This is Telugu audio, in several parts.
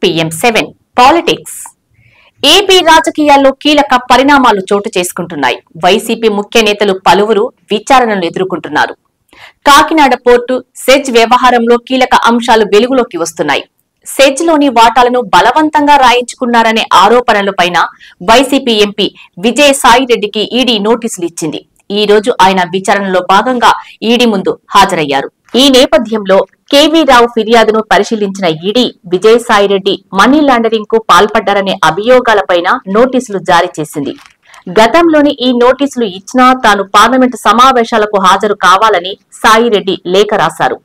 PM7 పాలిటిక్స్ ఏపీ రాజకీయాల్లో కీలక పరిణామాలు చోటు చేసుకుంటున్నాయి. వైసీపీ ముఖ్య నేతలు పలువురు విచారణను ఎదుర్కొంటున్నారు. కాకినాడ పోర్టు సెజ్ వ్యవహారంలో కీలక అంశాలు వెలుగులోకి వస్తున్నాయి. సెజ్ లోని వాటాలను బలవంతంగా రాయించుకున్నారనే ఆరోపణలపైన వైసీపీ ఎంపీ విజయసాయిరెడ్డికి ఈడీ నోటీసులు ఇచ్చింది. ఈ రోజు ఆయన విచారణలో భాగంగా ఈడీ ముందు హాజరయ్యారు. ఈ నేపథ్యంలో కేవీ రావు ఫిర్యాదును పరిశీలించిన ఈడీ విజయసాయిరెడ్డి మనీ లాండరింగ్ కు పాల్పడ్డారనే అభియోగాలపైన నోటీసులు జారీ చేసింది. గతంలోని ఈ నోటీసులు ఇచ్చినా తాను పార్లమెంటు సమావేశాలకు హాజరు కావాలని సాయిరెడ్డి లేఖ రాశారు.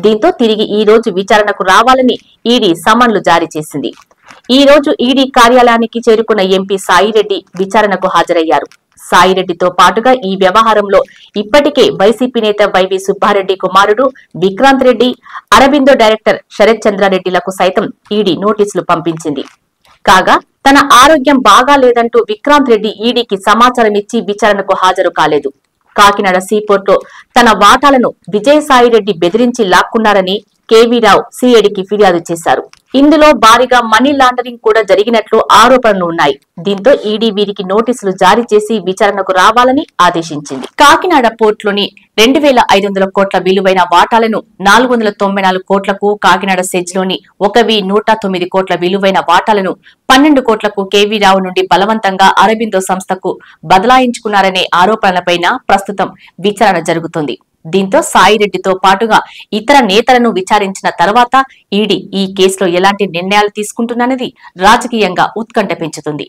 దీంతో తిరిగి ఈ రోజు విచారణకు రావాలని ఈడీ సమన్లు జారీ చేసింది. ఈ రోజు ఈడీ కార్యాలయానికి చేరుకున్న ఎంపీ సాయిరెడ్డి విచారణకు హాజరయ్యారు. సాయిరెడ్డితో పాటుగా ఈ వ్యవహారంలో ఇప్పటికే వైసీపీ నేత వైవి సుబ్బారెడ్డి కుమారుడు విక్రాంత్ రెడ్డి, అరబిందో డైరెక్టర్ శరత్ చంద్రారెడ్డిలకు సైతం ఈడీ నోటీసులు పంపించింది. కాగా తన ఆరోగ్యం బాగా లేదంటూ విక్రాంత్ రెడ్డి ఈడీకి సమాచారం ఇచ్చి విచారణకు హాజరు కాలేదు. కాకినాడ సీపోర్టులో తన వాటాలను విజయసాయిరెడ్డి బెదిరించి లాక్కున్నారని కేవీ రావు సిఐడికి ఫిర్యాదు చేశారు. ఇందులో భారీగా మనీ లాండరింగ్ కూడా జరిగినట్లు ఆరోపణలు ఉన్నాయి. దీంతో ఈడీ వీరికి నోటీసులు జారీ చేసి విచారణకు రావాలని ఆదేశించింది. కాకినాడ పోర్టులోని 2,500 కోట్ల విలువైన వాటాలను 494 కోట్లకు, కాకినాడ సెజ్ లోని 1,109 కోట్ల విలువైన వాటాలను 12 కోట్లకు కేవీ రావు నుండి బలవంతంగా అరబిందో సంస్థకు బదలాయించుకున్నారనే ఆరోపణలపైన ప్రస్తుతం విచారణ జరుగుతోంది. దీంతో సాయిరెడ్డితో పాటుగా ఇతర నేతలను విచారించిన తర్వాత ఈడీ ఈ కేసులో ఎలాంటి నిర్ణయాలు తీసుకుంటున్నది రాజకీయంగా ఉత్కంఠ పెంచుతుంది.